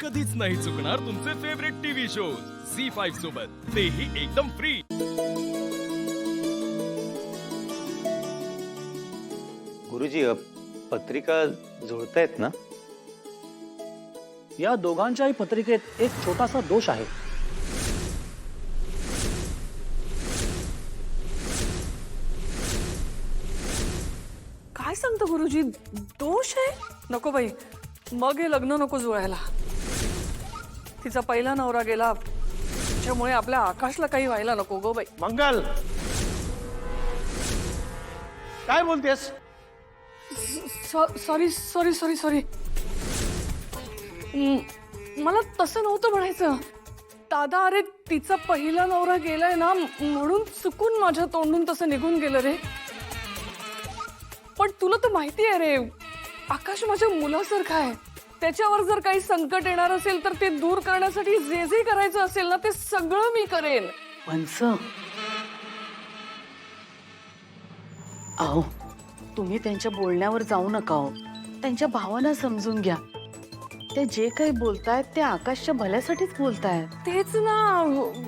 कधीच नाही चुकणार तुमचे फेवरेट टीव्ही शोज झी5 सोबत, तेही एकदम फ्री। गुरुजी पत्रिका जुळतायत ना? या दोघांच्याही पत्रिकेत एक छोटासा दोष आहे। काय सांगतो गुरुजी, दोष आहे? नको बाई, मग हे लग्न नको जुळायला। तिचा पहिला नवरा गेला, त्यामुळे आपल्या आकाशला काही व्हायला नको गो बाई। मंगल, काय बोलतेस? सॉरी सॉरी सॉरी सॉरी, मला तसं नव्हतं म्हणायचं दादा। अरे तिचा पहिला नवरा गेलाय ना, म्हणून चुकून माझ्या तोंडून तसं निघून गेलं रे। पण तुला तर माहिती आहे रे, आकाश माझ्या मुलासारखा आहे। त्याच्यावर जर काही संकट येणार असेल तर ते दूर करण्यासाठी जे जे करायचं असेल ना, ते सगळं मी करेन। हंस, अहो तुम्ही त्यांच्या बोलण्यावर जाऊ नका हो। त्यांच्या भावना समजून घ्या। ते जे काही बोलतायत ते आकाशच्या भल्यासाठीच बोलतायत। तेच ना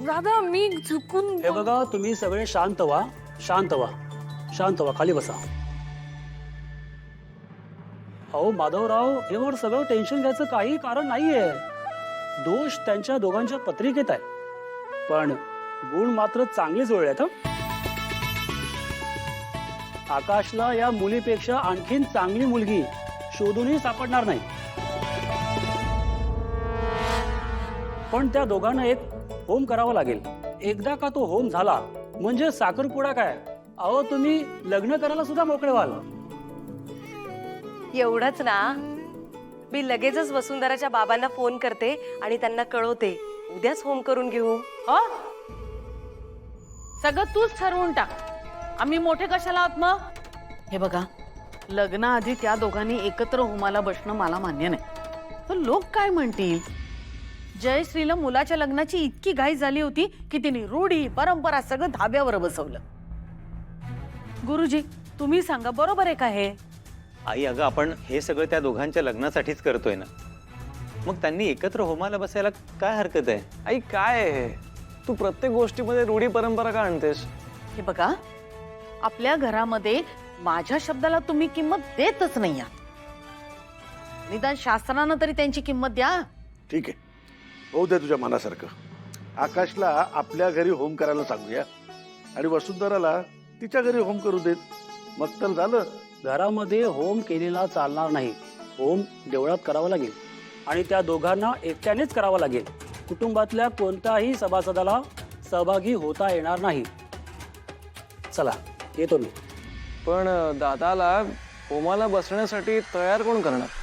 दादा, मी चुकून हे बघा, तुम्ही सगळे शांत व्हा, शांत व्हा, शांत व्हा, खाली बसा। अहो माधवराव, यावर सगळं टेन्शन घ्यायचं काही कारण नाहीये। दोष त्यांच्या दोघांच्या पत्रिकेत आहे, पण गुण मात्र चांगले जुळलेत। आकाशला या मुलीपेक्षा आणखीन चांगली मुलगी शोधूनही सापडणार नाही। पण त्या दोघांना एक होम करावा लागेल। एकदा का तो होम झाला म्हणजे साखरपुडा काय, अहो तुम्ही लग्न करायला सुद्धा मोकळे व्हाल। एवढंच ना, मी लगेचच वसुंधराच्या बाबांना फोन करते आणि त्यांना कळवते, उद्याच होम करून घेऊ। सगळं तूच ठरवून टाक, आम्ही मोठे कशाला आहोत मग? हे बघा, लग्नाआधी त्या दोघांनी एकत्र होमाला बसणं मला मान्य नाही। तर लोक काय म्हणतील? जयश्रीला मुलाच्या लग्नाची इतकी घाई झाली होती की तिने रूढी परंपरा सगळं धाब्यावर बसवलं। गुरुजी तुम्ही सांगा, बरोबर आहे का हे? आई अगं, आपण हे सगळं त्या दोघांच्या लग्नासाठीच करतोय ना, मग त्यांनी एकत्र होमाला बसायला काय हरकत आहे? आई काय आहे? तू प्रत्येक गोष्टीमध्ये रूढी परंपरा का आणतेस? हे बघा, आपल्या घरामध्ये माझ्या शब्दाला तुम्ही किंमत देतच नाही आहात। निदान शास्त्रानं तरी त्यांची किंमत द्या। ठीक आहे, होऊ दे तुझ्या मनासारखं। आकाशला आपल्या घरी होम करायला सांगूया आणि वसुंधराला तिच्या घरी होम करू देत, मग तर झालं। घरामध्ये होम केलेला चालणार नाही, होम देवळात करावा लागेल आणि त्या दोघांना एकट्यानेच करावा लागेल। कुटुंबातल्या कोणत्याही सभासदाला सहभागी होता येणार नाही। चला येतो मी। पण दादाला होमाला बसण्यासाठी तयार कोण करणार?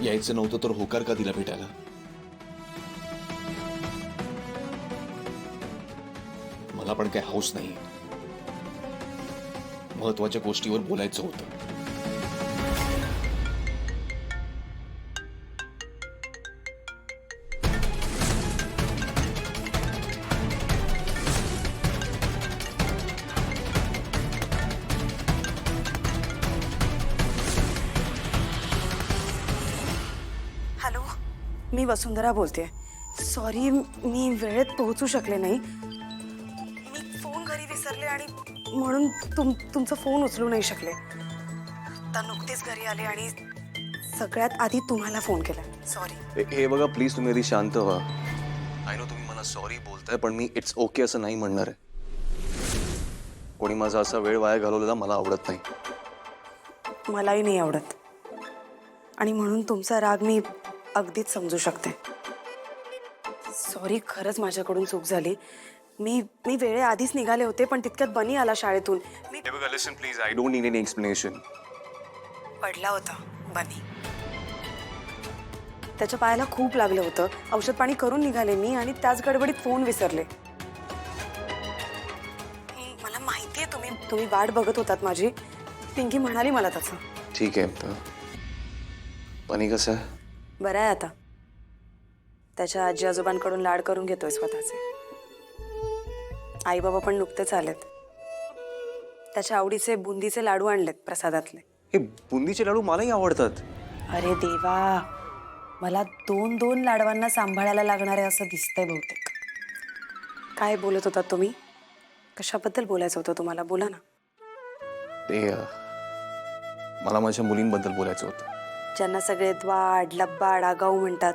यायचं नव्हतं तर होकार का दिला भेटायला? मला पण काही हौस नाही, महत्वाच्या गोष्टीवर बोलायचं होतं। हॅलो, मी वसुंधरा बोलते। सॉरी, मी वेळेत पोहोचू शकले नाही। मी फोन घरी विसरले आणि म्हणून तुमचा फोन उचलू नाही शकले। आता नुकतेच घरी आले आणि सगळ्यात आधी तुम्हाला फोन केला। सॉरी। हे बघा, प्लीज तुम्ही आधी शांत व्हा। आय नो तुम्ही मला सॉरी बोलताय, पण मी इट्स ओके असं नाही म्हणणार आहे। कोणी माझा असा वेळ वाया घालवलेला मला आवडत नाही। मलाही नाही आवडत, आणि म्हणून तुमचा राग मी अगदीच समजू शकते। सॉरी, खरंच माझ्याकडून चूक झाली। मी वेळेआधीच निघाले होते, पण तितक्यात बनी आला शाळेतून। हे बघा, listen please, I don't need any explanation. पडला होता बनी, त्याच्या पायाला खूप लागलं होतं। औषध पाणी करून निघाले मी आणि त्याच गडबडीत फोन विसरले। मला माहितीये तुम्ही तुम्ही वाट बघत होतात माझी। पिंकी म्हणाली मला तसं। ठीक आहे, बनी कसं आहे? बरं आहे आता. त्याच्या आजी आजोबांकडून लाड करून घेतोय स्वतःचे. आई बाबा पण नुकतेच आलेत. त्याच्या आवडीचे बुंदीचे लाडू आणलेत प्रसादातले. हे बुंदीचे लाडू मलाही आवडतात. अरे देवा, मला 2-2 लाडवांना सांभाळायला लागणार आहे असं दिसतंय बहुतेक. काय बोलत होतात तुम्ही? कशाबद्दल बोलायचं होतं तुम्हाला? बोला ना. ते मला माझ्या मुलींबद्दल बोलायचं होतं. ज्यांना सगळे द्वाड लब्बाड आगाऊ म्हणतात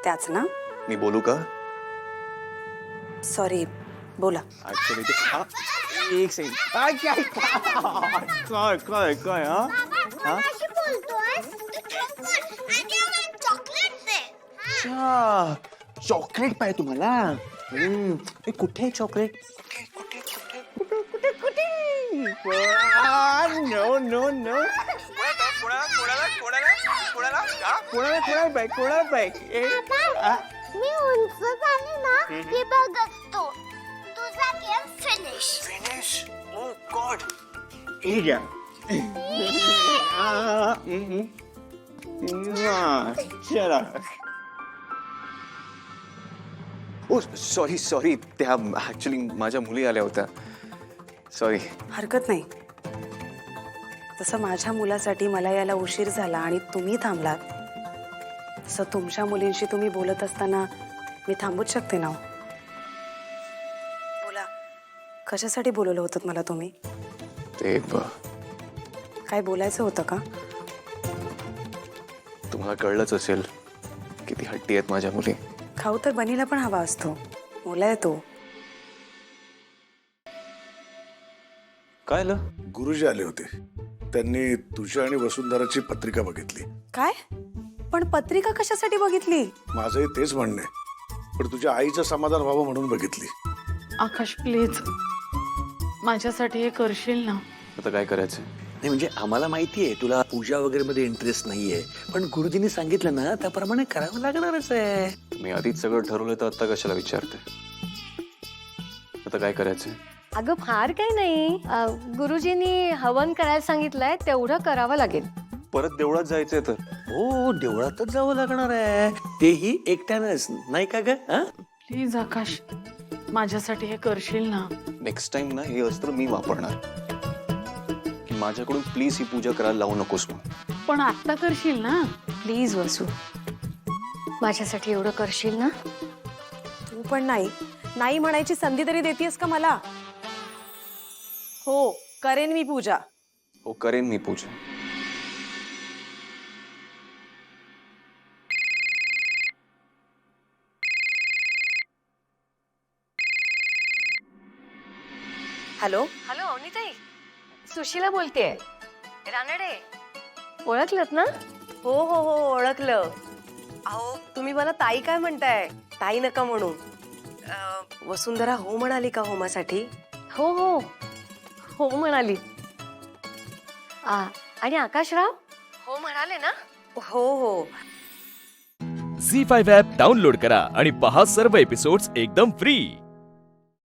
त्याच ना? मी बोलू का? सॉरी, बोला. ऍक्च्युली ते एक सेकंड. काय काय काय काय काय हा हा? अच्छा, चॉकलेट पाहिजे तुम्हाला? हे कुठे आहे चॉकलेट? No no no. कोणाला पाहिजे? मी उंच झाली ना की बघ असतो तुझा game finish. Oh God. Here ya. चला. ओ सॉरी त्या ऍक्च्युली माझ्या मुली आल्या होत्या. सॉरी. हरकत नाही. तसं माझ्या मुलासाठी मला यायला उशीर झाला आणि तुम्ही थांबलात, तसं तुमच्या मुलींशी तुम्ही बोलत असताना मी थांबूच शकते ना. बोला, कशासाठी बोलवलं होतं मला तुम्ही? ते काय बोलायचं होतं का? तुम्हाला कळलंच असेल किती हट्टी आहेत माझ्या मुली. खाऊ तर बनीला पण हवा असतो. मुला आहे तो. काय आलं? गुरुजी आले होते. त्यांनी तुझ्या आणि वसुंधराची पत्रिका बघितली. काय? पण पत्रिका कशासाठी बघितली? माझंही तेच म्हणणं आहे, पण तुझ्या आईचं समाधान व्हावं म्हणून बघितली. आकाश प्लीज माझ्यासाठी हे करशील ना? आता काय करायचं? नाही म्हणजे आम्हाला माहिती आहे तुला पूजा वगैरे मध्ये इंटरेस्ट नाहीये, पण गुरुजींनी सांगितलं ना त्याप्रमाणे करावं लागणारच आहे. मी आधीच सगळं ठरवलं तर आता कशाला विचारते? आता काय करायचं? अगं फार काही नाही. गुरुजींनी हवन करायला सांगितलंय, तेवढं करावं लागेल. परत देवळात जायचंय तर? हो देवळातच जावं लागणार आहे, तेही एकट्यानंच, नाही का ग? प्लीज आकाश माझ्यासाठी हे करशील ना? नेक्स्ट टाइम ना हे अस्त्र मी वापरणार की माझ्याकडून प्लीज ही पूजा करायला लावू नकोस मग. पण आत्ता करशील ना? प्लीज वसू, माझ्यासाठी एवढं करशील ना? तू पण नाही नाही म्हणायची संधी तरी देतेस का मला? हो, करेन मी पूजा. हो करेन मी पूजा. हॅलो. हॅलो अवनीताई, सुशीला बोलतेय, रानडे. ओळखलत ना? हो हो हो ओळखलं. अहो तुम्ही मला ताई काय म्हणताय? ताई नका म्हणू. वसुंधरा हो म्हणाली का होमासाठी? हो हो हो म्हणाली. आणि आकाशराव हो म्हणाले ना? हो हो. झी5 ॲप डाउनलोड करा आणि पहा सर्व एपिसोड्स एकदम फ्री.